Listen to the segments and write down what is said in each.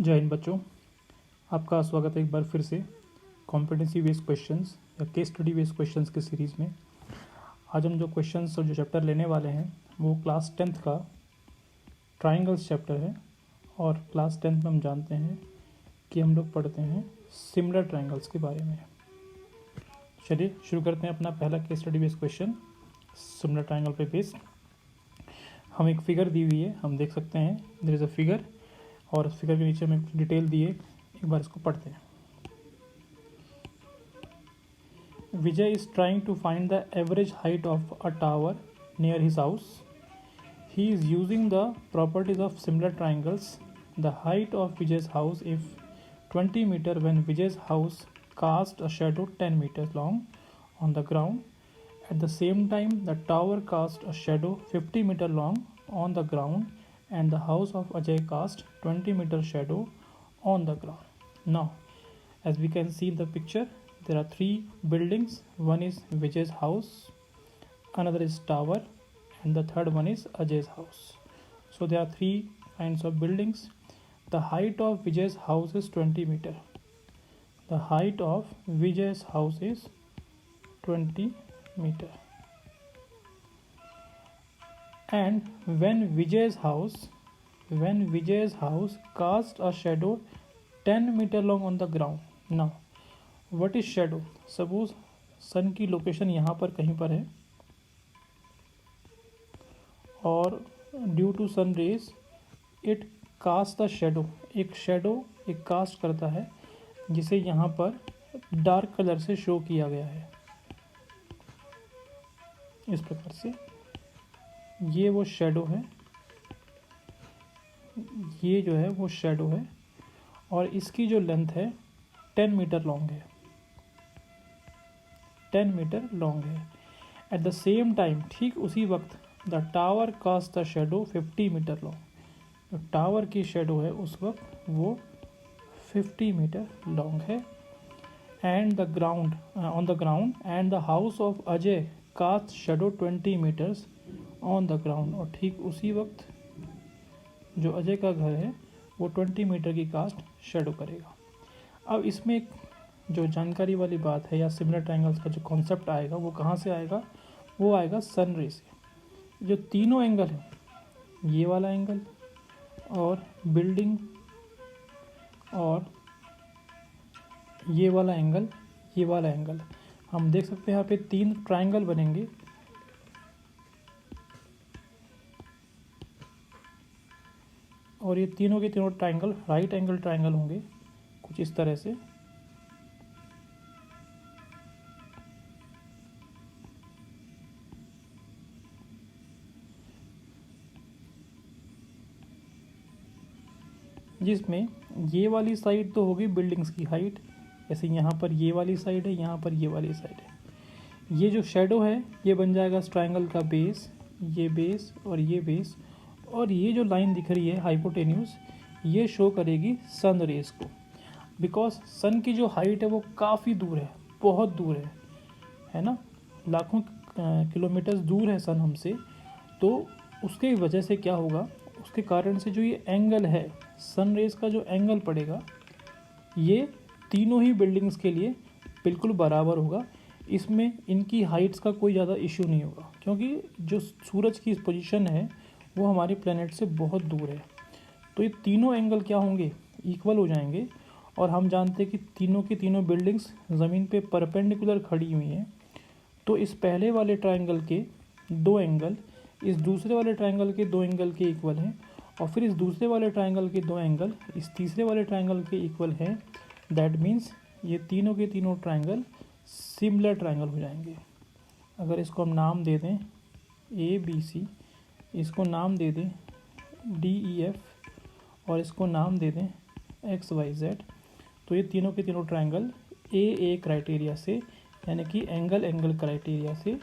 जय हिंद बच्चों, आपका स्वागत है एक बार फिर से कॉम्पिटेंसी बेस्ड क्वेश्चंस या केस स्टडी बेस्ड क्वेश्चंस के सीरीज़ में। आज हम जो क्वेश्चंस और जो चैप्टर लेने वाले हैं वो क्लास 10th का ट्राइंगल्स चैप्टर है। और क्लास 10th में हम जानते हैं कि हम लोग पढ़ते हैं सिमिलर ट्राइंगल्स के बारे में। चलिए शुरू करते हैं अपना पहला case study based question similar triangle पे बेस्ड। हम एक फिगर दी हुई है, हम देख सकते हैं देयर इज़ अ फिगर, और उस फिगर के नीचे में डिटेल दिए। एक बार इसको पढ़ते हैं। Vijay is trying to find the average height of a tower near his house. He is using the properties of similar triangles. The height of Vijay's house if 20 meter when Vijay's house cast a shadow 10 meters long on the ground. At the same time, the tower cast a shadow 50 meter long on the ground and the house of Ajay cast 20 meter shadow on the ground. Now, as we can see in the picture, there are three buildings. One is Vijay's house, another is tower, and the third one is Ajay's house. So there are three kinds of buildings. The height of Vijay's house is 20 meter. The height of Vijay's house is 20 meter. And when Vijay's house cast a shadow 10 meter long on the ground. Now, what is shadow? Suppose sun की location यहाँ पर कहीं पर है और due to sun rays it cast the shadow, एक cast करता है जिसे यहाँ पर डार्क कलर से शो किया गया है। इस प्रकार से ये वो शेडो है, ये जो है वो शेडो है और इसकी जो लेंथ है 10 मीटर लॉन्ग है, 10 मीटर लॉन्ग है। एट द सेम टाइम, ठीक उसी वक्त, the tower cast the shadow 50 metre long. जो टावर की शेडो है उस वक्त वो 50 मीटर लॉन्ग है। And the ground on the ground and the house of Ajay cast shadow 20 metres on the ground. और ठीक उसी वक्त जो अजय का घर है वो 20 मीटर की कास्ट शेडो करेगा। अब इसमें एक जो जानकारी वाली बात है या सिमिलर ट्रायंगल्स का जो कॉन्सेप्ट आएगा वो कहाँ से आएगा? वो आएगा सन रे से। जो तीनों एंगल है, ये वाला एंगल और बिल्डिंग और ये वाला एंगल, हम देख सकते हैं यहाँ पे तीन ट्रायंगल बनेंगे। और ये तीनों के तीनों ट्रायंगल राइट एंगल ट्रायंगल होंगे कुछ इस तरह से। जिसमें ये वाली साइड तो होगी बिल्डिंग्स की हाइट, जैसे यहाँ पर ये वाली साइड है, यहाँ पर ये वाली साइड है। ये जो शेडो है ये बन जाएगा इस ट्रायंगल का बेस, ये बेस और ये बेस। और ये जो लाइन दिख रही है हाइपोटेन्यूस, ये शो करेगी सन रेस को। बिकॉज सन की जो हाइट है वो काफ़ी दूर है, बहुत दूर है ना, लाखों किलोमीटर्स दूर है सन हमसे। तो उसके वजह से क्या होगा, उसके कारण से जो ये एंगल है सन रेस का, जो एंगल पड़ेगा ये तीनों ही बिल्डिंग्स के लिए बिल्कुल बराबर होगा। इसमें इनकी हाइट्स का कोई ज़्यादा इशू नहीं होगा, क्योंकि जो सूरज की पोजीशन है वो हमारे प्लेनेट से बहुत दूर है। तो ये तीनों एंगल क्या होंगे, इक्वल हो जाएंगे। और हम जानते हैं कि तीनों की तीनों बिल्डिंग्स ज़मीन पे परपेंडिकुलर खड़ी हुई हैं। तो इस पहले वाले ट्रायंगल के दो एंगल इस दूसरे वाले ट्रायंगल के दो एंगल के इक्वल हैं, और फिर इस दूसरे वाले ट्रायंगल के दो एंगल इस तीसरे वाले ट्रायंगल के इक्वल हैं। दैट मीन्स ये तीनों के तीनों ट्रायंगल सिमिलर ट्रायंगल हो जाएंगे। अगर इसको हम नाम दे दें ABC, इसको नाम दे दें DEF और इसको नाम दे दें XYZ, तो ये तीनों के तीनों ट्रायंगल AA क्राइटेरिया से, यानी कि एंगल क्राइटेरिया से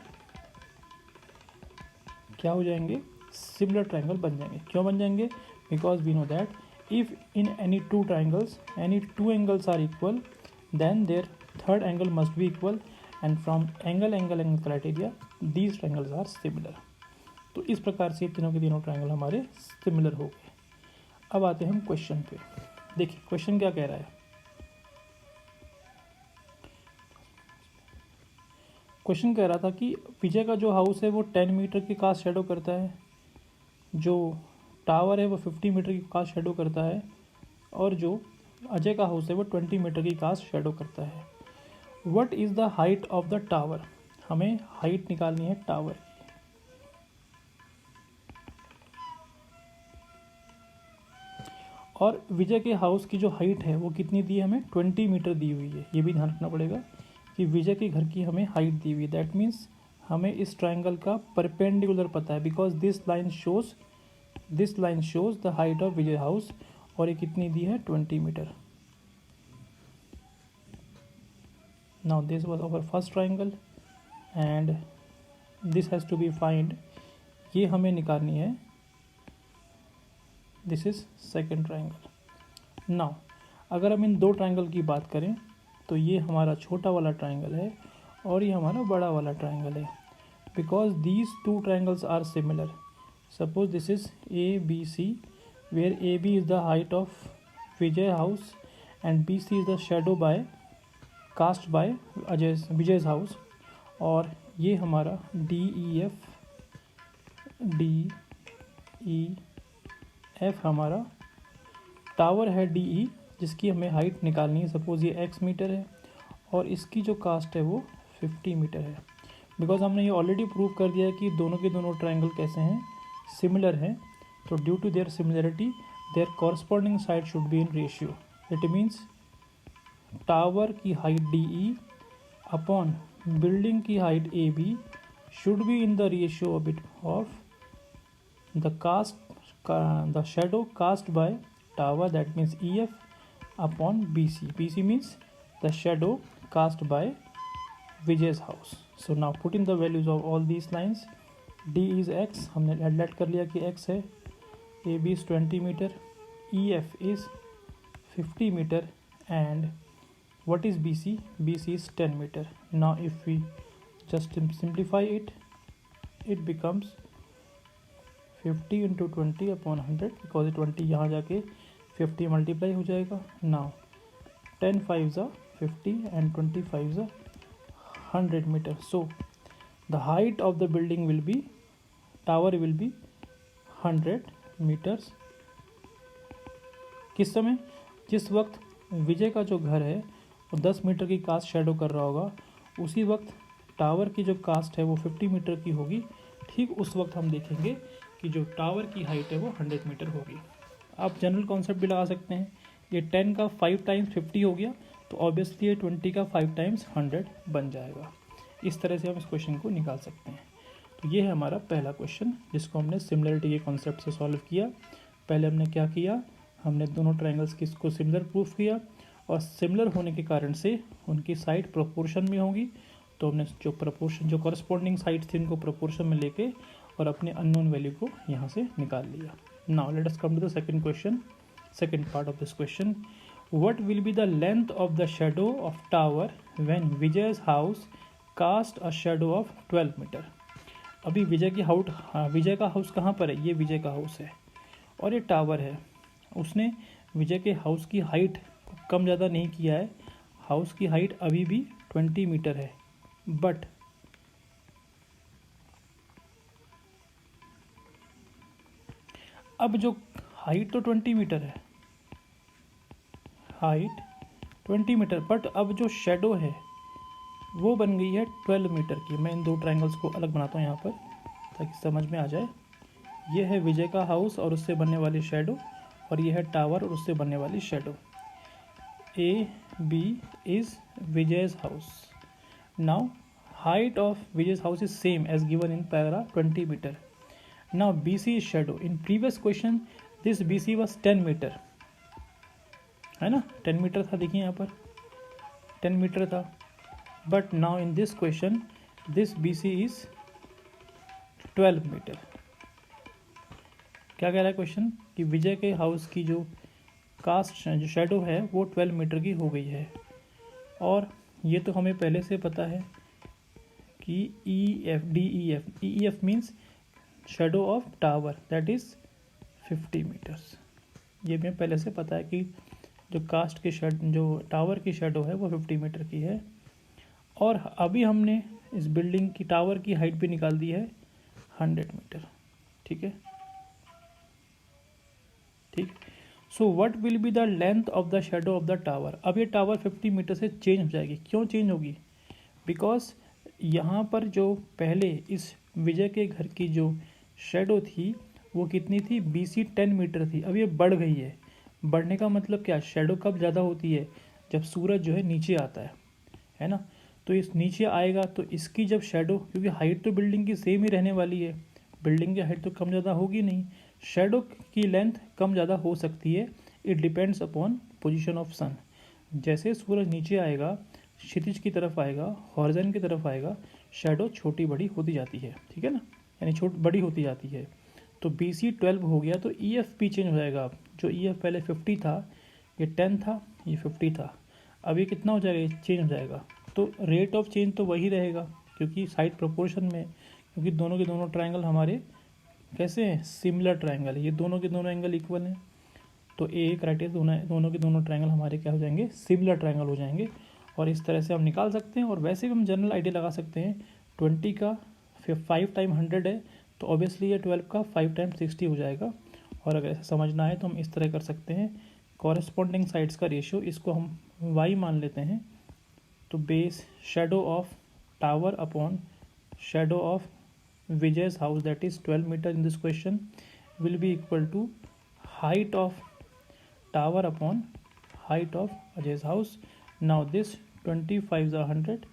क्या हो जाएंगे, सिमिलर ट्रायंगल बन जाएंगे। क्यों बन जाएंगे? Because we know that if in any two triangles any two angles are equal then their third angle must be equal, and from angle criteria these triangles are similar. तो इस प्रकार से तीनों के तीनों ट्रायंगल हमारे सिमिलर हो गए। अब आते हैं हम क्वेश्चन पे। देखिए क्वेश्चन क्या कह रहा है, क्वेश्चन कह रहा था कि विजय का जो हाउस है वो 10 मीटर की कास्ट शेडो करता है, जो टावर है वो 50 मीटर की कास्ट शेडो करता है, और जो अजय का हाउस है वो 20 मीटर की कास्ट शेडो करता है। What is the height of the tower, हमें हाइट निकालनी है टावर की। और विजय के हाउस की जो हाइट है वो कितनी दी है, हमें 20 मीटर दी हुई है। ये भी ध्यान रखना पड़ेगा कि विजय के घर की हमें हाइट दी हुई है, दैट मीन्स हमें इस ट्रायंगल का परपेंडिकुलर पता है, because this line shows the height of Vijay house, और ये कितनी दी है 20 metre. Now this was our first triangle and this has to be find, ये हमें निकालनी है, this is second triangle. Now अगर हम इन दो ट्रायंगल की बात करें तो ये हमारा छोटा वाला ट्रायंगल है और ये हमारा बड़ा वाला ट्रायंगल है, because these two triangles are similar. Suppose this is ABC, where AB is the height of Vijay house and BC is the shadow by cast by Vijay's house, और ये हमारा DEF हमारा टावर है DE, जिसकी हमें height निकालनी है। Suppose ये x मीटर है और इसकी जो कास्ट है वो 50 मीटर है। बिकॉज हमने ये ऑलरेडी प्रूव कर दिया है कि दोनों के दोनों ट्रायंगल कैसे हैं, सिमिलर हैं, तो due to their similarity their corresponding side should be in ratio. It means tower की हाइट DE अपॉन बिल्डिंग की height AB should be in the ratio of the shadow cast by tower, that means EF upon BC. BC means the shadow cast by Vijay's house. So now put in the values of all these lines. D is x, हमने add कर लिया कि x है, AB is 20 meter, EF is 50 meter, and what is BC? BC is 10 meter. Now if we just simplify it, it becomes 50 into 20 upon 100, because 20 यहाँ जाके 50 multiply हो जाएगा। Now 10 5s are 50 and 20 5s are 100 metre. So the height of the building will be, tower will be 100 metres. किस समय, जिस वक्त विजय का जो घर है वो 10 मीटर की कास्ट शेडो कर रहा होगा, उसी वक्त टावर की जो कास्ट है वो 50 मीटर की होगी। ठीक उस वक्त हम देखेंगे कि जो टावर की हाइट है वो 100 मीटर होगी। आप जनरल कॉन्सेप्ट भी लगा सकते हैं, ये 10 का 5 टाइम्स 50 हो गया, तो ऑब्वियसली ये 20 का 5 टाइम्स 100 बन जाएगा। इस तरह से हम इस क्वेश्चन को निकाल सकते हैं। तो ये है हमारा पहला क्वेश्चन, जिसको हमने सिमिलरिटी के कॉन्सेप्ट से सॉल्व किया। पहले हमने क्या किया, हमने दोनों ट्रायंगल्स की इसको सिमिलर प्रूफ किया, और सिमिलर होने के कारण से उनकी साइड प्रोपोर्शन में होगी, तो हमने जो प्रोपोर्शन, जो कॉरस्पॉन्डिंग साइड थी उनको प्रोपोर्शन में लेके और अपने अननोन वैल्यू को यहाँ से निकाल लिया। Now let us come to the second question, second part of this question. What will be the length of the shadow of tower when Vijay's house cast a shadow of 12 meter? अभी विजय का house कहाँ पर है, ये विजय का house है और ये टावर है। उसने विजय के हाउस की हाइट कम ज़्यादा नहीं किया है, हाउस की हाइट अभी भी 20 मीटर है, बट अब जो हाइट तो 20 मीटर है, हाइट 20 मीटर, बट अब जो शेडो है वो बन गई है 12 मीटर की। मैं इन दो ट्रायंगल्स को अलग बनाता हूँ यहाँ पर ताकि समझ में आ जाए। ये है विजय का हाउस और उससे बनने वाली शेडो, और ये है टावर और उससे बनने वाली shadow. AB is Vijay's house. Now height of Vijay's house is same as given in paragraph 20 meter. Now BC is shadow. In previous question this BC was 10 meter, है ना, 10 मीटर था, देखिए यहाँ पर 10 मीटर था, but now in this question this BC is 12 metre. क्या कह रहा है क्वेश्चन कि विजय के हाउस की जो कास्ट, जो शेडो है वो 12 मीटर की हो गई है, और ये तो हमें पहले से पता है कि DEF means shadow of tower, that is 50 metres. ये हमें पहले से पता है कि जो कास्ट की जो टावर की शेडो है वो 50 मीटर की है। और अभी हमने इस बिल्डिंग की टावर की हाइट भी निकाल दी है 100 मीटर। ठीक है, ठीक। सो what will be the length of the shadow of the tower. अब ये टावर 50 मीटर से चेंज हो जाएगी। क्यों चेंज होगी? बिकॉज यहाँ पर जो पहले इस विजय के घर की जो शेडो थी वो कितनी थी? BC 10 मीटर थी। अब ये बढ़ गई है। बढ़ने का मतलब क्या? शेडो कब ज़्यादा होती है? जब सूरज जो है नीचे आता है ना। तो इस नीचे आएगा तो इसकी जब शेडो, क्योंकि हाइट तो बिल्डिंग की सेम ही रहने वाली है, बिल्डिंग की हाइट तो कम ज़्यादा होगी नहीं, शेडो की लेंथ कम ज़्यादा हो सकती है। It depends upon position of sun. जैसे सूरज नीचे आएगा, क्षितिज की तरफ आएगा, हॉरिजॉन की तरफ आएगा, शेडो छोटी बड़ी होती जाती है। ठीक है ना, यानी बड़ी होती जाती है। तो BC 12 हो गया तो EF भी चेंज हो जाएगा। अब जो EF पहले 50 था, ये 10 था, ये 50 था, अब ये कितना हो जाएगा? ये चेंज हो जाएगा। तो रेट ऑफ चेंज तो वही रहेगा, क्योंकि साइड प्रोपोर्शन में, क्योंकि दोनों के दोनों ट्रायंगल हमारे कैसे हैं? सिमिलर ट्रायंगल है। ये दोनों के दोनों एंगल इक्वल हैं। तो एक क्राइटेरिया, दोनों के दोनों ट्रायंगल हमारे क्या हो जाएंगे? सिमिलर ट्रायंगल हो जाएंगे। और इस तरह से हम निकाल सकते हैं। और वैसे भी हम जनरल आइडिया लगा सकते हैं। 20 का 5 टाइम 100 है, तो ऑब्वियसली ये 12 का 5 टाइम 60 हो जाएगा। और अगर ऐसा समझना है तो हम इस तरह कर सकते हैं, कॉरेस्पॉन्डिंग साइड्स का रेशियो, इसको हम y मान लेते हैं। तो base shadow of tower upon shadow of Vijay's house, that is 12 meter in this question, will be equal to height of tower upon height of Ajay's house. Now this 25 is 100,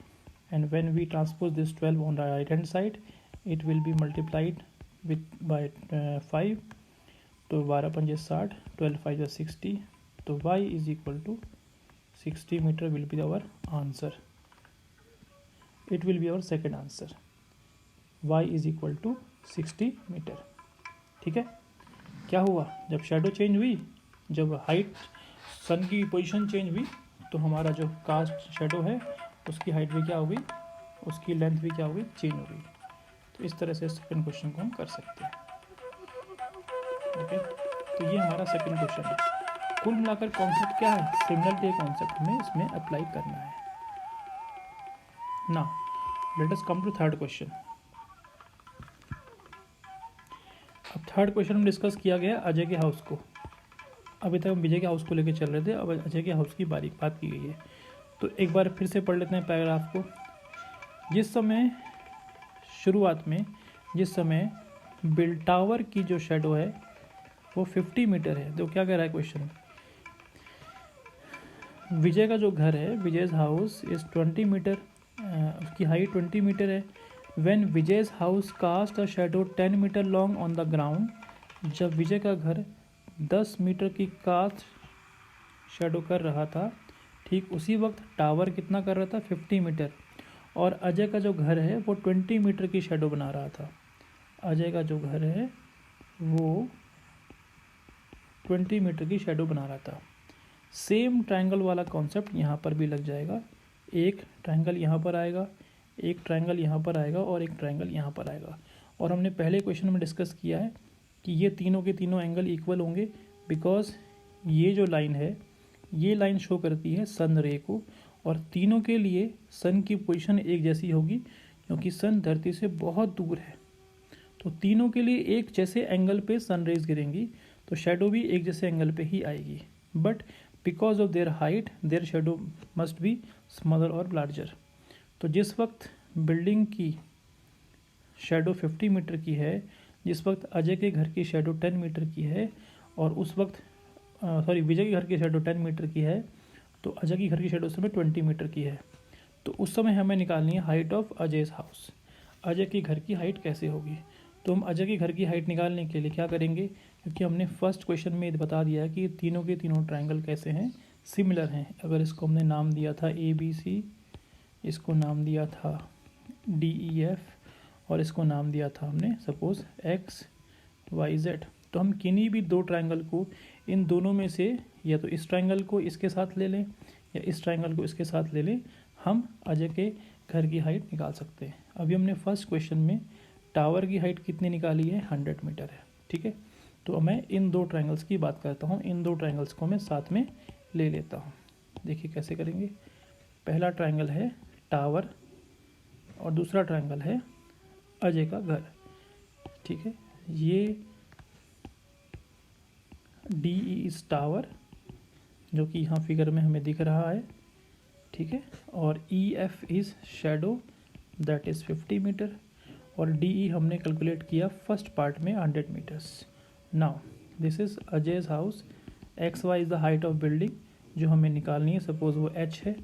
and when we transpose this 12 on the right hand side, it will be multiplied with by 5. तो 12 पंजे 60, 12 5 is 60, तो y is equal to 60 meter will be our answer. It will be our second answer. y is equal to 60 metre. ठीक है, क्या हुआ? जब shadow change हुई, जब हाइट सन की पोजीशन चेंज हुई, तो हमारा जो कास्ट शेडो है उसकी हाइट भी क्या हो गई? उसकी लेंथ भी क्या हो गई? चेंज हो गई। तो इस तरह से सेकंड क्वेश्चन को हम कर सकते हैं। ओके, तो ये हमारा सेकंड क्वेश्चन है। कुल मिलाकर कॉन्सेप्ट क्या है? सिमिलरिटी कॉन्सेप्ट में इसमें अप्लाई करना है। Now let us come to third question. अब थर्ड क्वेश्चन में डिस्कस किया गया अजय के हाउस को। अभी तक हम विजय के हाउस को लेकर चल रहे थे, अब अजय के हाउस की बारीक बात की गई है। तो एक बार फिर से पढ़ लेते हैं पैराग्राफ को। जिस समय शुरुआत में, जिस समय बिल टावर की जो शेडो है वो 50 मीटर है। तो क्या कह रहा है क्वेश्चन? विजय का जो घर है, विजय's हाउस इज 20 मीटर, उसकी हाइट 20 मीटर है। When Vijay's house cast a shadow 10 metre long on the ground, जब विजय का घर 10 मीटर की कास्ट शेडो कर रहा था, ठीक उसी वक्त टावर कितना कर रहा था? 50 मीटर। और अजय का जो घर है वो 20 मीटर की शेडो बना रहा था। अजय का जो घर है वो 20 मीटर की शेडो बना रहा था। सेम ट्रायंगल वाला कॉन्सेप्ट यहाँ पर भी लग जाएगा। एक ट्रायंगल यहाँ पर आएगा, एक ट्रायंगल यहाँ पर आएगा और एक ट्रायंगल यहाँ पर आएगा। और हमने पहले क्वेश्चन में डिस्कस किया है कि ये तीनों के तीनों एंगल इक्वल होंगे, बिकॉज ये जो लाइन है, ये लाइन शो करती है सन रे को, और तीनों के लिए सन की पोजीशन एक जैसी होगी, क्योंकि सन धरती से बहुत दूर है। तो तीनों के लिए एक जैसे एंगल पे सन रेज गिरेंगी, तो शेडो भी एक जैसे एंगल पे ही आएगी। But because of their height, their shadow must be smaller or larger. तो जिस वक्त बिल्डिंग की शेडो 50 मीटर की है, जिस वक्त अजय के घर की शेडो 10 मीटर की है, और उस वक्त विजय के घर की शेडो 10 मीटर की है, तो अजय की घर की शेडो उस समय 20 मीटर की है। तो उस समय हमें निकालनी है height of Ajay's house. Ajay की घर की हाइट कैसे होगी? तो हम अजय के घर की हाइट निकालने के लिए क्या करेंगे? क्योंकि हमने फर्स्ट क्वेश्चन में बता दिया है कि तीनों के तीनों ट्रायंगल कैसे हैं? सिमिलर हैं। अगर इसको हमने नाम दिया था ABC, इसको नाम दिया था DEF, और इसको नाम दिया था हमने सपोज XYZ, तो हम किन्हीं भी दो ट्रायंगल को, इन दोनों में से या तो इस ट्रायंगल को इसके साथ ले लें या इस ट्रायंगल को इसके साथ ले लें, हम अजय के घर की हाइट निकाल सकते हैं। अभी हमने फर्स्ट क्वेश्चन में टावर की हाइट कितनी निकाली है? 100 मीटर है। ठीक है, तो मैं इन दो ट्रायंगल्स की बात करता हूँ। इन दो ट्रायंगल्स को मैं साथ में ले लेता हूँ। देखिए कैसे करेंगे। पहला ट्रायंगल है टावर और दूसरा ट्रायंगल है अजय का घर। ठीक है, ये डी इज टावर जो कि यहाँ फिगर में हमें दिख रहा है। ठीक है, और E F is shadow that is 50 meter और डी ई हमने कैलकुलेट किया फर्स्ट पार्ट में 100 meters. Now this is Ajay's house. X Y is the height of building जो हमें निकालनी है। सपोज़ वो एच है,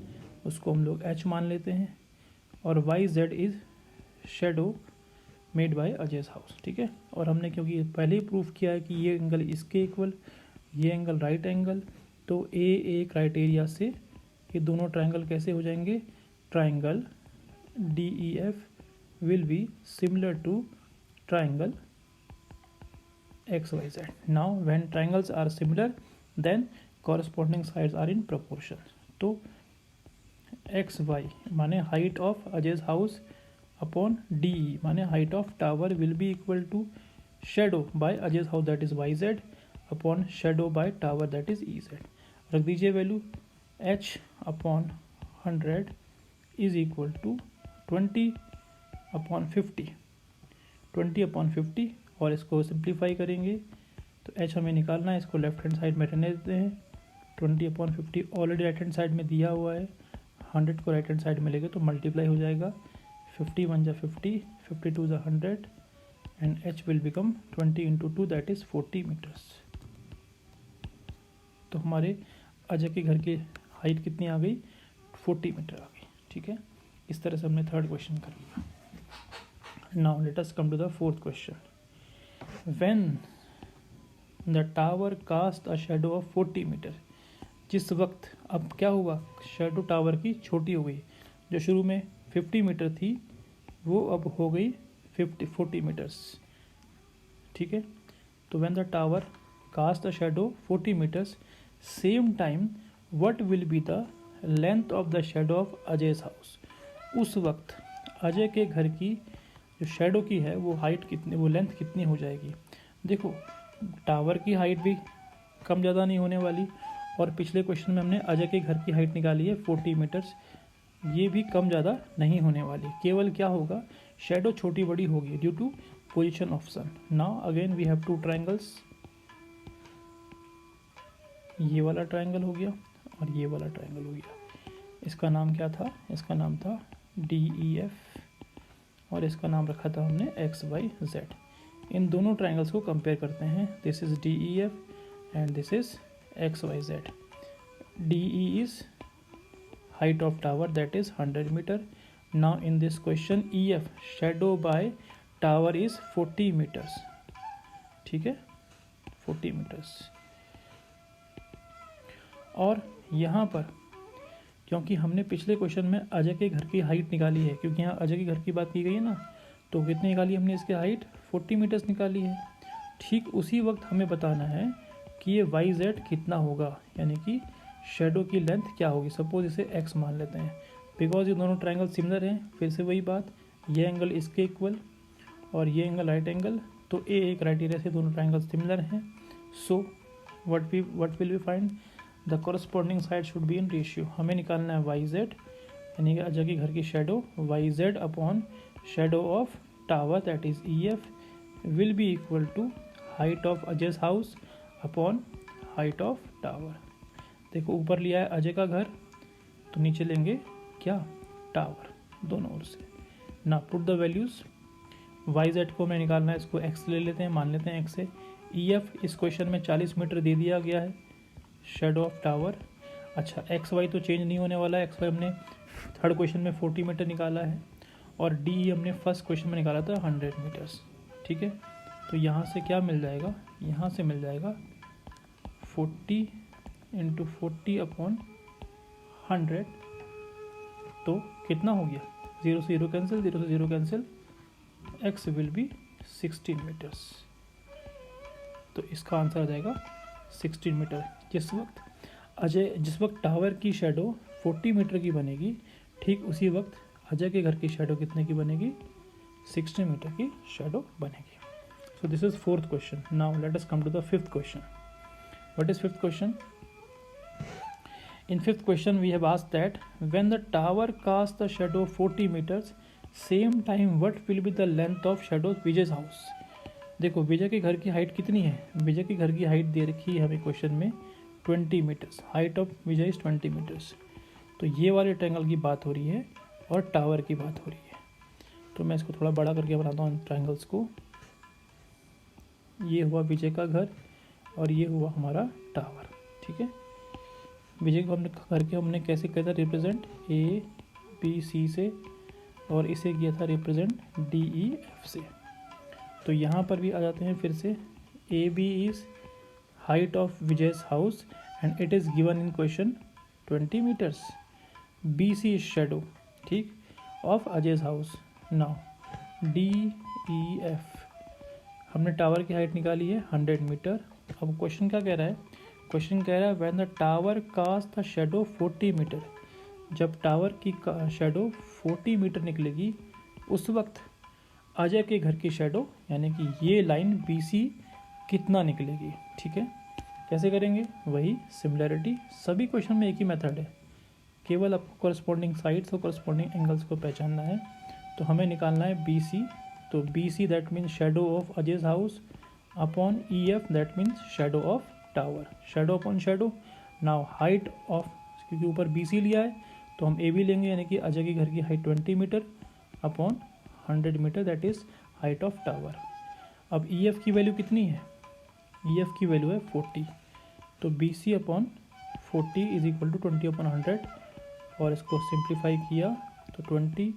उसको हम लोग एच मान लेते हैं, और Y Z is shadow made by Ajay's house. ठीक है, और हमने क्योंकि पहले ही प्रूफ किया है कि ये एंगल इसके इक्वल, ये एंगल राइट एंगल, तो ए क्राइटेरिया से ये दोनों ट्रायंगल कैसे हो जाएंगे। Triangle D E F will be similar to triangle X Y Z. Now when triangles are similar then corresponding sides are in proportion. तो एक्स वाई माने height of Ajay's house upon D E माने height of tower will be equal to shadow by Ajay's house that is Y Z upon shadow by tower that is E Z. रख दीजिए value. H upon 100 is equal to 20 upon 50, 20 upon 50, और इसको simplify करेंगे तो H हमें निकालना है, इसको लेफ्ट हैंड साइड में रहने देते हैं। 20 upon 50 already right hand side में दिया हुआ है, 100 को राइट हैंड साइड में लेंगे तो मल्टीप्लाई हो जाएगा। 50 1 जा 50, 52 जा 100 and H will become 20 into 2 that is 40 metres. तो हमारे अजय के घर की हाइट कितनी आ गई, 40 मीटर आ गई। ठीक है, इस तरह से हमने थर्ड क्वेश्चन कर लिया। Now let us come to the fourth question. When the tower cast a shadow of 40 metre, जिस वक्त, अब क्या हुआ, शेडो टावर की छोटी हो गई, जो शुरू में 50 मीटर थी वो अब हो गई 40 मीटर्स। ठीक है, तो when the tower cast a shadow 40 meters, same time what will be the length of the shadow of Ajay's house. उस वक्त अजय के घर की जो शेडो की है वो हाइट कितनी, वो लेंथ कितनी हो जाएगी। देखो टावर की हाइट भी कम ज़्यादा नहीं होने वाली, और पिछले क्वेश्चन में हमने अजय के घर की हाइट निकाली है 40 मीटर्स, ये भी कम ज़्यादा नहीं होने वाली। केवल क्या होगा, शेडो छोटी बड़ी होगी due to position of sun. Now again we have two triangles, ये वाला ट्रायंगल हो गया और ये वाला ट्रायंगल हो गया। इसका नाम क्या था, इसका नाम था डी ई एफ और इसका नाम रखा था हमने एक्स वाई जेड। इन दोनों ट्रायंगल्स को कंपेयर करते हैं। This is D E F and this is X Y Z. D E is height of tower that is 100 metre. Now in this question E F shadow by tower is 40 metres. ठीक है, 40 metres. और यहाँ पर क्योंकि हमने पिछले question में अजय के घर की हाइट निकाली है, क्योंकि यहाँ अजय के घर की बात की गई है ना, तो कितनी निकाली हमने इसकी हाइट, 40 मीटर्स निकाली है। ठीक उसी वक्त हमें बताना है कि ये वाई जेड कितना होगा, यानी कि शेडो की लेंथ क्या होगी। सपोज इसे एक्स मान लेते हैं, बिकॉज ये दोनों ट्रायंगल सिमिलर हैं। फिर से वही बात, ये एंगल इसके इक्वल और ये एंगल राइट एंगल, तो ए क्राइटेरिया से दोनों ट्रायंगल सिमिलर हैं। So what will we find, the corresponding side should be in ratio. हमें निकालना है वाई जेड, यानी कि अजय के घर की shadow Y Z upon shadow of tower that is E F will be equal to height of Ajay's house upon height of tower. देखो ऊपर लिया है अजय का घर, तो नीचे लेंगे क्या, टावर, दोनों ओर से। ना put the values, Y Z को हमें निकालना है, इसको एक्स ले लेते हैं, मान लेते हैं एक्स से। ई एफ इस क्वेश्चन में 40 मीटर दे दिया गया है, शेडो ऑफ टावर। अच्छा एक्स वाई तो चेंज नहीं होने वाला है, एक्स वाई हमने थर्ड क्वेश्चन में 40 मीटर निकाला है, और डी हमने फर्स्ट क्वेश्चन में निकाला था 100 मीटर्स। ठीक है, तो यहाँ से क्या मिल जाएगा, यहाँ से मिल जाएगा 40 इंटू 40 अपॉन 100, तो कितना हो गया, 0 से 0 कैंसिल, 0 से 0 cancel, X will be 16 metres. तो इसका आंसर आ जाएगा 16 मीटर। जिस वक्त टावर की शेडो 40 मीटर की बनेगी, ठीक उसी वक्त अजय के घर की शेडो कितने की बनेगी, 16 मीटर की शेडो बनेगी। So this is fourth question. Now let us come to the fifth question. What is fifth question, In fifth question we have asked that when the tower casts the shadow 40 meters, same time what will be the length of shadow of Vijay's house? देखो विजय के घर की height कितनी है, विजय के घर की height दे रखी है हमें क्वेश्चन में 20 metres, height of Vijay is 20 metres. तो ये वाले ट्रायंगल की बात हो रही है और टावर की बात हो रही है। तो मैं इसको थोड़ा बड़ा करके बनाता हूँ ट्रायंगल्स को। ये हुआ विजय का घर और ये हुआ हमारा टावर, ठीक है। विजय को हमने घर के हमने कैसे किया था रिप्रेजेंट, ए बी सी से, और इसे किया था रिप्रेजेंट डी ई एफ से। तो यहाँ पर भी आ जाते हैं फिर से, A B is height of Vijay's house and it is given in question 20 meters. B C is shadow, ठीक, of Ajay's house. Now D E F हमने टावर की हाइट निकाली है 100 मीटर। अब क्वेश्चन क्या कह रहा है, क्वेश्चन कह रहा है when the tower cast the shadow 40 metre, जब टावर की शेडो 40 मीटर निकलेगी उस वक्त अजय के घर की शेडो यानी कि ये लाइन बी सी कितना निकलेगी, ठीक है। कैसे करेंगे, वही सिमिलरिटी, सभी क्वेश्चन में एक ही मेथड है, केवल आपको कॉरस्पॉन्डिंग साइड्स और कॉरस्पॉन्डिंग एंगल्स को पहचानना है। तो हमें निकालना है बी सी, तो B C that means shadow of Ajay's house upon E F that means shadow of tower, shadow upon shadow. Now height of, क्योंकि ऊपर बी सी लिया है तो हम ए बी लेंगे यानी कि अजय के घर की height 20 metre upon 100 metre that is height of tower. अब ई एफ की वैल्यू कितनी है, ई एफ की वैल्यू है 40, तो B C upon 40 is equal to 20 upon 100, और इसको सिंप्लीफाई किया तो 20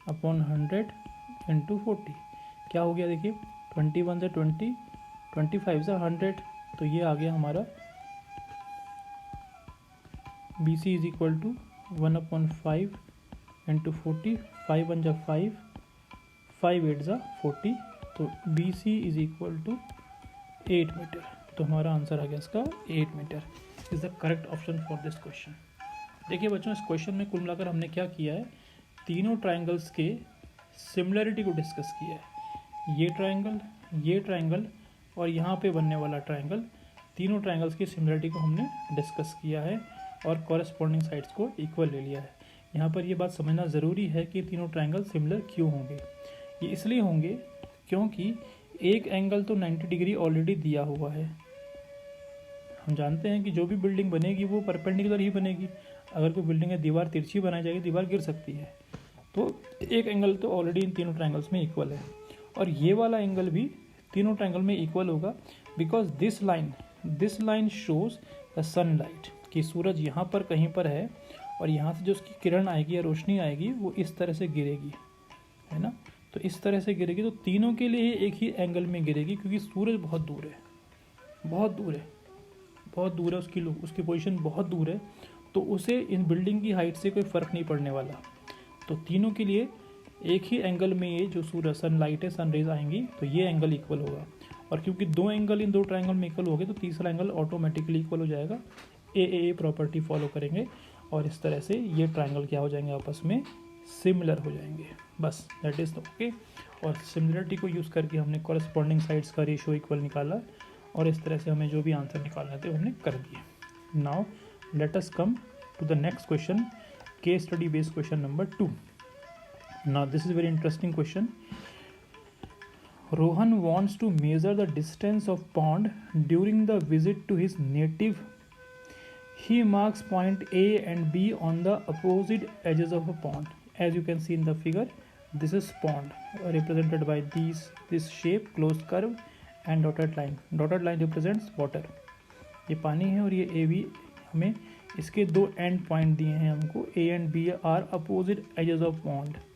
अपॉन 100 इंटू 40 क्या हो गया, देखिए 21 से 20, 25 से 100, तो ये आ गया हमारा B C is equal to 1 upon 5 into 40, 5 1 जा 5, 5 8 जा 40, तो B C is equal to 8 metre. तो हमारा आंसर आ गया इसका 8 metre is the correct option for this question. देखिए बच्चों, इस क्वेश्चन में कुल मिलाकर हमने क्या किया है, तीनों ट्रायंगल्स के सिमिलरिटी को डिस्कस किया है। ये ट्रायंगल और यहाँ पे बनने वाला ट्रायंगल, तीनों ट्रायंगल्स की सिमिलरिटी को हमने डिस्कस किया है और कॉरस्पॉन्डिंग साइड्स को इक्वल ले लिया है। यहाँ पर ये बात समझना ज़रूरी है कि तीनों ट्रायंगल सिमिलर क्यों होंगे। ये इसलिए होंगे क्योंकि एक एंगल तो 90 डिग्री ऑलरेडी दिया हुआ है। हम जानते हैं कि जो भी बिल्डिंग बनेगी वो परपेंडिकुलर ही बनेगी। अगर कोई बिल्डिंग है दीवार तिरछी बनाई जाएगी, दीवार गिर सकती है। तो एक एंगल तो ऑलरेडी इन तीनों ट्रायंगल्स में इक्वल है, और ये वाला एंगल भी तीनों ट्रायंगल में इक्वल होगा, because this line shows the sunlight, कि सूरज यहाँ पर कहीं पर है और यहाँ से जो उसकी किरण आएगी या रोशनी आएगी वो इस तरह से गिरेगी, है ना। तो इस तरह से गिरेगी, तो तीनों के लिए एक ही एंगल में गिरेगी, क्योंकि सूरज बहुत दूर है, उसकी पोजीशन बहुत दूर है, तो उसे इन बिल्डिंग की हाइट से कोई फ़र्क नहीं पड़ने वाला। तो तीनों के लिए एक ही एंगल में ये जो सूरज सनलाइट है, सन रेज आएंगी, तो ये एंगल इक्वल होगा। और क्योंकि दो एंगल इन दो ट्रायंगल में इक्वल हो गए, तो तीसरा एंगल ऑटोमेटिकली इक्वल हो जाएगा। ए प्रॉपर्टी फॉलो करेंगे और इस तरह से ये ट्रायंगल क्या हो जाएंगे, आपस में सिमिलर हो जाएंगे। बस दैट इज़ ओके। और सिमिलरिटी को यूज़ करके हमने कॉरस्पॉन्डिंग साइड्स का रेशियो इक्वल निकाला, और इस तरह से हमें जो भी आंसर निकालने थे हमने कर दिए। Now let us come to the next question, case study based question number 2। Now this is a very interesting question. Rohan wants to measure the distance of pond during the visit to his native. He marks point A and B on the opposite edges of a pond. As you can see in the figure, this is pond represented by this shape, closed curve and dotted line. Dotted line represents water. ये पानी है और ये A B हमें इसके दो and point दिए हैं हमको, A and B are opposite edges of pond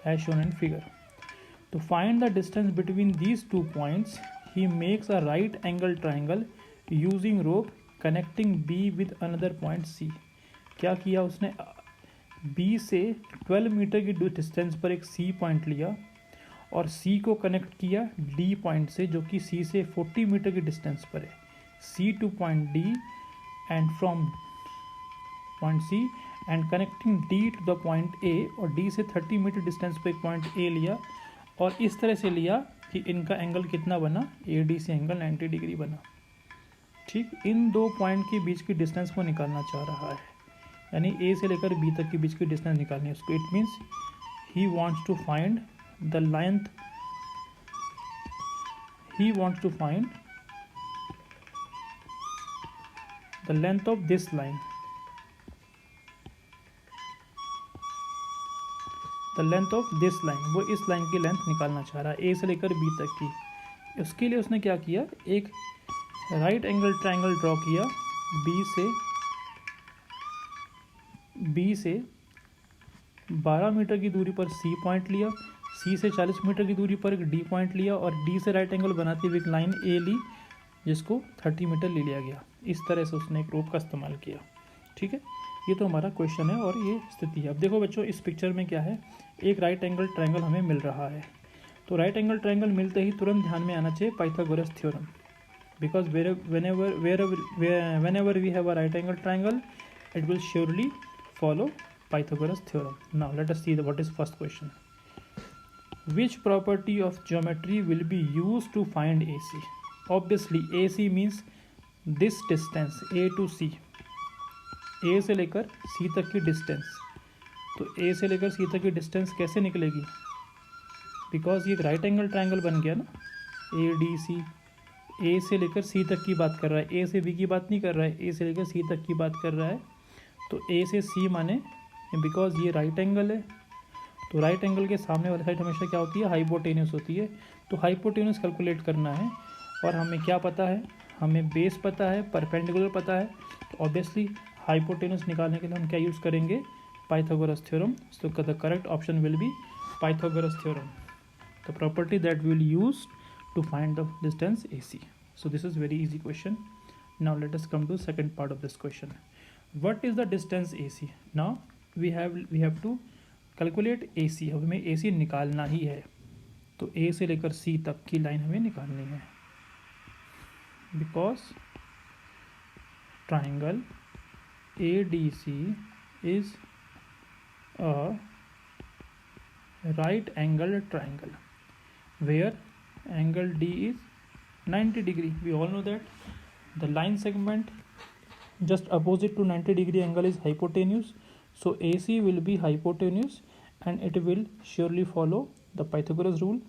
as shown in figure. To find the distance between these 2 points, he makes a right angle triangle using rope connecting B with another point C. क्या किया उसने, B से 12 metre की distance पर एक C point लिया और C को कनेक्ट किया D पॉइंट से, जो कि C से 40 मीटर की डिस्टेंस पर है। C to point D and from point C and connecting D to the point A, और D से 30 मीटर डिस्टेंस पे एक पॉइंट A लिया, और इस तरह से लिया कि इनका एंगल कितना बना, AD से एंगल 90 डिग्री बना। ठीक, इन दो पॉइंट के बीच की डिस्टेंस को निकालना चाह रहा है। यानी ए से लेकर बी तक के बीच की डिस्टेंस निकालनी है उसको। It means he wants to find the length, he wants to find the length of this line, the length of this line, वो इस लाइन की लेंथ निकालना चाह रहा है ए से लेकर बी तक की। उसके लिए उसने क्या किया, एक राइट एंगल ट्रायंगल ड्रॉ किया, बी से 12 मीटर की दूरी पर सी पॉइंट लिया, सी से 40 मीटर की दूरी पर एक डी पॉइंट लिया और डी से राइट एंगल बनाती हुई एक लाइन ए ली जिसको 30 मीटर ले लिया गया। इस तरह से उसने एक रोप का इस्तेमाल किया। ठीक है, ये तो हमारा क्वेश्चन है और ये स्थिति है। अब देखो बच्चों, इस पिक्चर में क्या है, एक राइट एंगल ट्रायंगल हमें मिल रहा है। तो राइट एंगल ट्रायंगल मिलते ही तुरंत ध्यान में आना चाहिए Pythagoras theorem, because whenever we have a right angle triangle it will surely follow Pythagoras theorem. Now let us see what is first question. Which property of geometry will be used to find AC? Obviously AC means this distance A to C, A से लेकर C तक की distance. तो A से लेकर C तक की distance कैसे निकलेगी, बिकॉज ये एक राइट एंगल ट्रायंगल बन गया ना, ADC। ए से लेकर सी तक की बात कर रहा है, ए से बी की बात नहीं कर रहा है, ए से लेकर सी तक की बात कर रहा है। तो ए से सी माने, बिकॉज ये राइट एंगल है, तो राइट एंगल के सामने वाली साइड हमेशा क्या होती है, हाइपोटेन्यूस होती है। तो हाइपोटेन्यूस कैलकुलेट करना है और हमें क्या पता है, हमें बेस पता है, परपेंडिकुलर पता है। तो ऑब्वियसली हाइपोटेन्यूस निकालने के लिए हम क्या यूज़ करेंगे, Pythagoras theorem. So the correct option will be Pythagoras theorem, the property that will use to find the distance AC. So this is very easy question. Now let us come to second part of this question. What is the distance AC? Now we have to calculate AC. हमें AC निकालना ही है, तो A से लेकर C तक की line हमें निकालनी है। Because triangle ADC is a right angle triangle where angle D is 90 degree. We all know that the line segment just opposite to 90 degree angle is hypotenuse. So AC will be hypotenuse and it will surely follow the Pythagoras rule.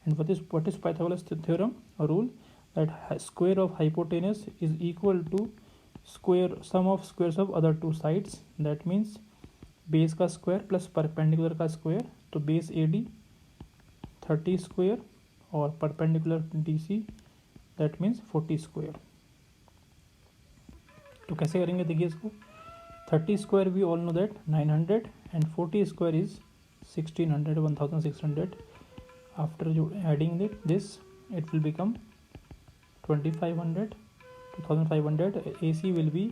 And what is Pythagoras theorem? A rule that square of hypotenuse is equal to sum of squares of other two sides. That means base का square plus perpendicular का square. तो base AD 30 square और perpendicular DC that means 40 square. तो कैसे करेंगे, देखिए इसको, 30 square we all know that 900 and 40 square is 1600, 1600। After जो adding this it will become 2500, 2500। AC will be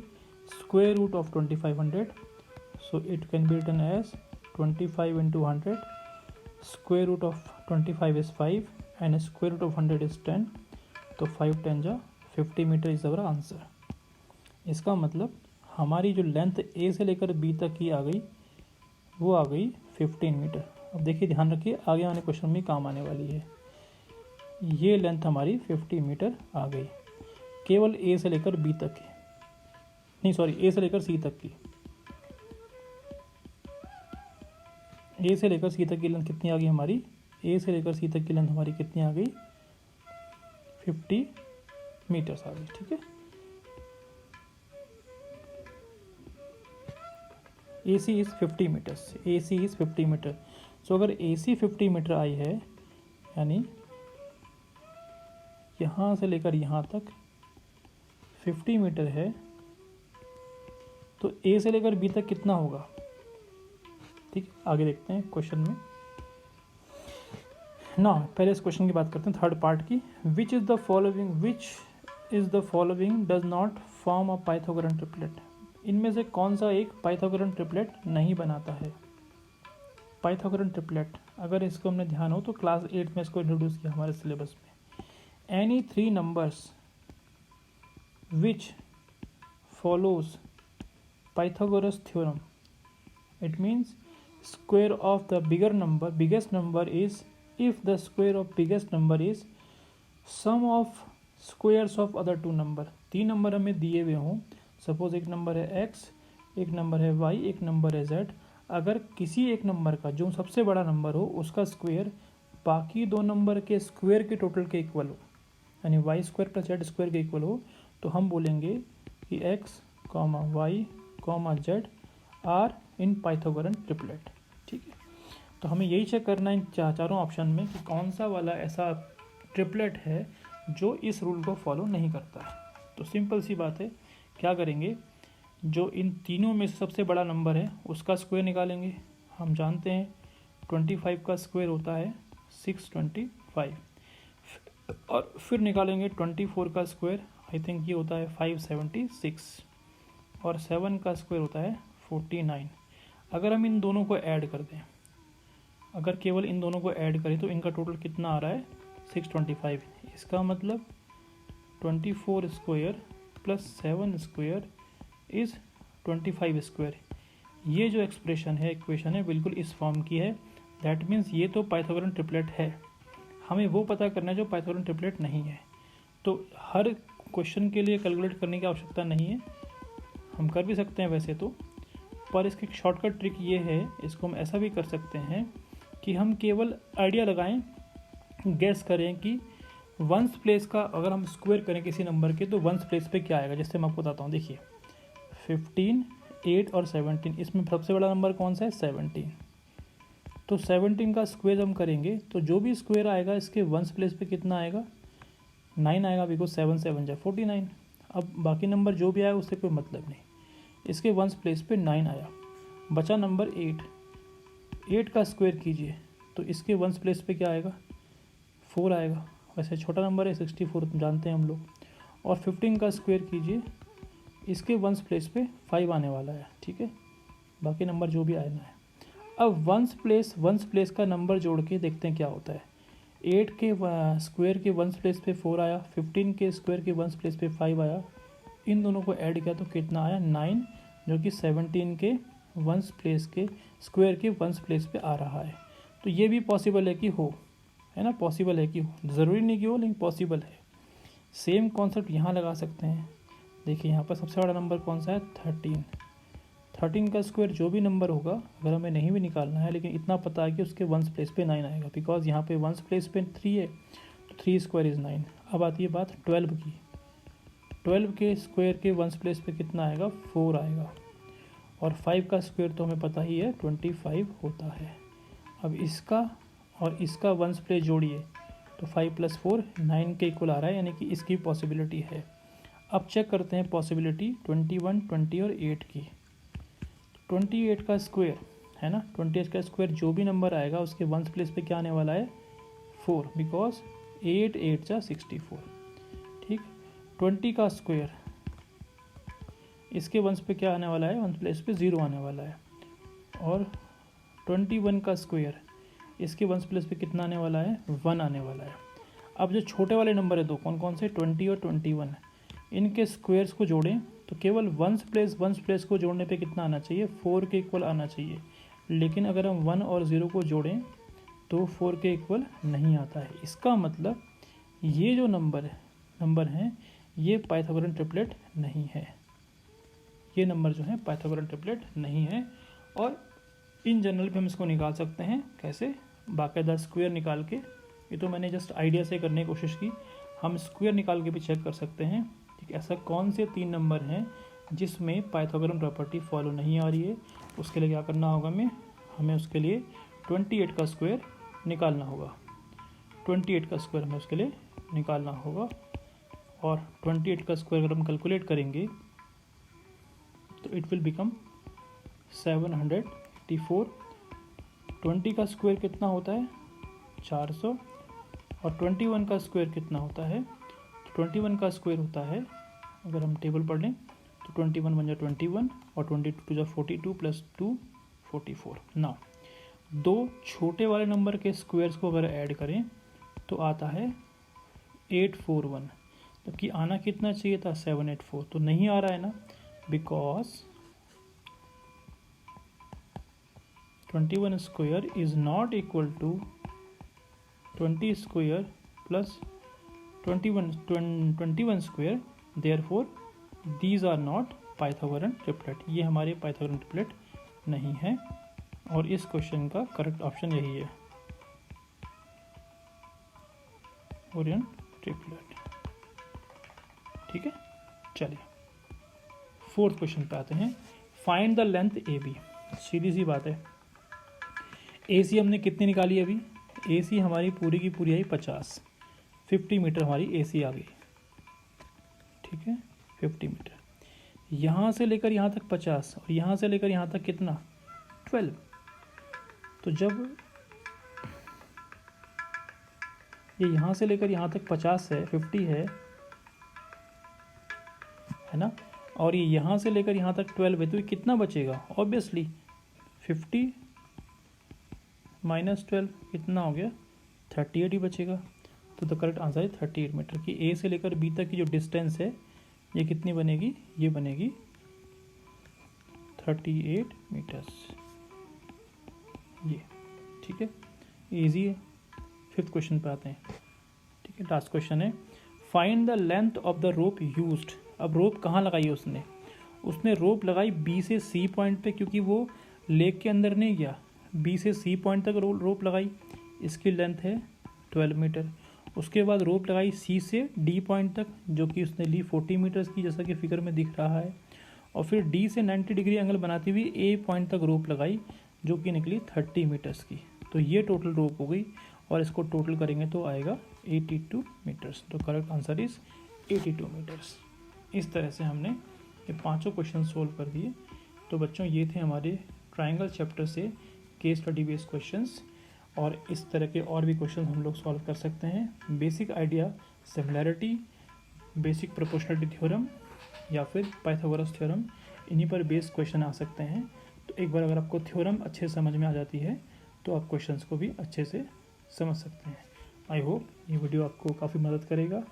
square root of 2500, so it can be written as 25 into 100। Square root of 25 is 5 and square root of 100 is 10। तो 5 10 जा 50 metre is our answer. इसका मतलब हमारी जो length ए से लेकर B तक की आ गई वो आ गई 15 मीटर। अब देखिए, ध्यान रखिए, आगे आने क्वेश्चन में काम आने वाली है। ये लेंथ हमारी 50 मीटर आ गई केवल ए से लेकर बी तक की, नहीं सॉरी, ए से लेकर सी तक की। ए से लेकर सी तक की लेंथ कितनी आ गई हमारी, ए से लेकर सी तक की लेंथ हमारी कितनी आ गई, 50 मीटर्स आ गई। ठीक है, AC is 50 meters, AC is 50 meter. So अगर AC 50 मीटर आई है, यानी यहाँ से लेकर यहाँ तक 50 मीटर है, तो A से लेकर B तक कितना होगा। ठीक है, आगे देखते हैं क्वेश्चन में ना। पहले इस क्वेश्चन की बात करते हैं, थर्ड पार्ट की। Which is the following does not form a Pythagorean triplet. इनमें से कौन सा एक पाइथागोरन ट्रिपलेट नहीं बनाता है। पाइथागोरन ट्रिपलेट, अगर इसको हमने ध्यान हो तो क्लास 8 में इसको इंट्रोड्यूस किया हमारे सिलेबस में। Any 3 numbers which follows Pythagoras theorem, it means square of the biggest number is, if the square of biggest number is sum of squares of other two number। 3 number हमें दिए हुए हों, suppose एक number है x, एक number है y, एक number है z। अगर किसी एक नंबर का जो सबसे बड़ा नंबर हो उसका स्क्वायर बाकी दो नंबर के स्क्वायर के टोटल के इक्वल हो, यानी Y square plus Z square के इक्वल हो, तो हम बोलेंगे कि x, y, z are in Pythagorean triplet. ठीक है, तो हमें यही चेक करना है इन चारों ऑप्शन में कि कौन सा वाला ऐसा ट्रिपलेट है जो इस रूल को फॉलो नहीं करता है। तो सिंपल सी बात है, क्या करेंगे, जो इन तीनों में से सबसे बड़ा नंबर है उसका स्क्वायर निकालेंगे। हम जानते हैं 25 का स्क्वायर होता है 625, और फिर निकालेंगे 24 का स्क्वायर, आई थिंक ये होता है 576, और 7 का स्क्वायर होता है 49। अगर हम इन दोनों को ऐड कर दें, अगर केवल इन दोनों को ऐड करें तो इनका टोटल कितना आ रहा है 625। इसका मतलब 24 square plus 7 square is 25 square. ये जो एक्सप्रेशन है, इक्वेशन है, बिल्कुल इस फॉर्म की है। दैट मीन्स ये तो पाइथागोरन ट्रिपलेट है। हमें वो पता करना है जो पाइथागोरन ट्रिपलेट नहीं है। तो हर क्वेश्चन के लिए कैलकुलेट करने की आवश्यकता नहीं है, हम कर भी सकते हैं वैसे तो, पर इसकी शॉर्टकट ट्रिक ये है, इसको हम ऐसा भी कर सकते हैं कि हम केवल आइडिया लगाएं, गेस करें कि वंस प्लेस का अगर हम स्क्वायर करें किसी नंबर के तो वंस प्लेस पे क्या आएगा। जैसे मैं आपको बताता हूँ, देखिए 15, 8 और 17, इसमें सबसे बड़ा नंबर कौन सा है 17। तो 17 का स्क्वायर हम करेंगे तो जो भी स्क्वायर आएगा इसके वंस प्लेस पे कितना आएगा 9 आएगा, बिकॉज 7 7 जा 49। अब बाकी नंबर जो भी आया उससे कोई मतलब नहीं, इसके वंस प्लेस पे 9 आया। बचा नंबर 8 का स्क्वायर कीजिए तो इसके वंस प्लेस पे क्या आएगा 4 आएगा। वैसे छोटा नंबर है 64 जानते हैं हम लोग। और 15 का स्क्वायर कीजिए, इसके वंस प्लेस पे 5 आने वाला है। ठीक है, बाकी नंबर जो भी आना है। अब वंस प्लेस का नंबर जोड़ के देखते हैं क्या होता है। 8 के स्क्वायर के वंस प्लेस पे 4 आया, 15 के स्क्वायर के वंस प्लेस पे 5 आया, इन दोनों को ऐड किया तो कितना आया 9, जो कि 17 के वंस प्लेस के स्क्वायर के वंस प्लेस पे आ रहा है। तो ये भी पॉसिबल है कि हो, है ना, पॉसिबल है कि हो, ज़रूरी नहीं कि हो लेकिन पॉसिबल है। सेम कॉन्सेप्ट यहाँ लगा सकते हैं। देखिए यहाँ पर सबसे बड़ा नंबर कौन सा है 13 का स्क्वायर जो भी नंबर होगा, अगर हमें नहीं भी निकालना है लेकिन इतना पता है कि उसके वंस प्लेस पे 9 आएगा, बिकॉज यहाँ पे वंस प्लेस पे 3 है, तो 3 स्क्वायर इज़ 9। अब आती है बात 12 की। 12 के स्क्वायर के वंस प्लेस पे कितना आएगा 4 आएगा, और 5 का स्क्वायर तो हमें पता ही है 25 होता है। अब इसका और इसका वंस प्लेस जोड़िए तो 5 + 4 9 के इक्वल आ रहा है, यानी कि इसकी पॉसिबिलिटी है। अब चेक करते हैं पॉसिबिलिटी 21, 20 और 8 की। 28 का स्क्वायर है ना, 28 का स्क्वायर जो भी नंबर आएगा उसके वंस प्लेस पे क्या आने वाला है 4, बिकॉज 8 8 जा 64। ठीक, 20 का स्क्वायर इसके वंस पे क्या आने वाला है, वंस प्लेस पे 0 आने वाला है। और 21 का स्क्वायर इसके वंस प्लेस पे कितना आने वाला है 1 आने वाला है। अब जो छोटे वाले नंबर है दो कौन कौन से 20 और 21, इनके स्क्वायर्स को जोड़ें तो केवल वंस प्लेस को जोड़ने पे कितना आना चाहिए 4 के इक्वल आना चाहिए। लेकिन अगर हम 1 और 0 को जोड़ें तो 4 के इक्वल नहीं आता है। इसका मतलब ये जो नंबर हैं ये पाइथागोरन ट्रिपलेट नहीं है। ये नंबर जो है पाइथागोरन ट्रिपलेट नहीं है। और इन जनरल भी हम इसको निकाल सकते हैं, कैसे, बाकायदा स्क्वायर निकाल के। ये तो मैंने जस्ट आइडिया से करने की कोशिश की, हम स्क्वायर निकाल के भी चेक कर सकते हैं। ठीक, ऐसा कौन से 3 नंबर हैं जिसमें पाइथागोरन प्रॉपर्टी फॉलो नहीं आ रही है। उसके लिए क्या करना होगा, हमें उसके लिए 28 का स्क्वायर निकालना होगा। 28 का स्क्वायर हमें उसके लिए निकालना होगा। और 28 का स्क्वायर अगर हम कैलकुलेट करेंगे तो इट विल बिकम 784। 20 का स्क्वायर कितना होता है 400, और 21 का स्क्वायर कितना होता है, तो 21 का स्क्वायर होता है, अगर हम टेबल पढ़ लें तो 21 बन जा 21 और 22 जा 42 + 2 44। ना, दो छोटे वाले नंबर के स्क्वायर्स को अगर ऐड करें तो आता है 841, जबकि आना कितना चाहिए था 784, तो नहीं आ रहा है ना, because 21 square is not equal to 20 square plus 21 square, therefore these are not Pythagorean triplet. ये हमारे पाइथागोरन ट्रिपलेट नहीं है और इस क्वेश्चन का करेक्ट ऑप्शन यही है, पाइथागोरन ट्रिपलेट। ठीक है, चलिए 4th क्वेश्चन पे आते हैं। Find the length A B. सीधी सी बात है, ए सी हमने कितनी निकाली अभी? ए सी हमारी पूरी की पूरी आई 50 मीटर हमारी ए सी आ गई। ठीक है, 50 मीटर। यहाँ से लेकर यहाँ तक 50 और यहाँ से लेकर यहाँ तक कितना? 12। तो जब ये यहाँ से लेकर यहाँ तक 50 है, 50 है ना, और ये यहाँ से लेकर यहाँ तक 12 है, तो ये कितना बचेगा? ऑब्वियसली 50 माइनस 12 कितना हो गया? 38 ही बचेगा। तो द करेक्ट आंसर है 38 मीटर की ए से लेकर बी तक की जो डिस्टेंस है ये कितनी बनेगी? ये बनेगी 38 मीटर्स। ये ठीक है, इजी है। 5th क्वेश्चन पे आते हैं। ठीक है, लास्ट क्वेश्चन है, find the length of the rope used. अब रोप कहाँ लगाई है उसने रोप लगाई बी से सी पॉइंट पे, क्योंकि वो लेक के अंदर नहीं गया, बी से सी पॉइंट तक रोप लगाई। इसकी लेंथ है 12 मीटर। उसके बाद रोप लगाई सी से डी पॉइंट तक, जो कि उसने ली 40 मीटर्स की, जैसा कि फिगर में दिख रहा है। और फिर डी से 90 डिग्री एंगल बनाती हुई ए पॉइंट तक रोप लगाई, जो कि निकली 30 मीटर्स की। तो ये टोटल रोप हो गई और इसको टोटल करेंगे तो आएगा 82 मीटर्स। तो करेक्ट आंसर इज 82 मीटर्स। इस तरह से हमने ये 5 क्वेश्चन सोल्व कर दिए। तो बच्चों, ये थे हमारे ट्राइंगल चैप्टर से केस स्टडी बेस्ड क्वेश्चंस, और इस तरह के और भी क्वेश्चन हम लोग सॉल्व कर सकते हैं। Basic idea, similarity, basic proportionality theorem या फिर पाइथागोरस थ्योरम, इन्हीं पर बेस्ड क्वेश्चन आ सकते हैं। तो एक बार अगर आपको थ्योरम अच्छे से समझ में आ जाती है तो आप क्वेश्चंस को भी अच्छे से समझ सकते हैं। आई होप ये वीडियो आपको काफ़ी मदद करेगा।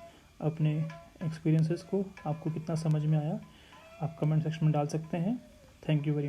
अपने एक्सपीरियंसेस को आपको कितना समझ में आया आप कमेंट सेक्शन में डाल सकते हैं। Thank you very much.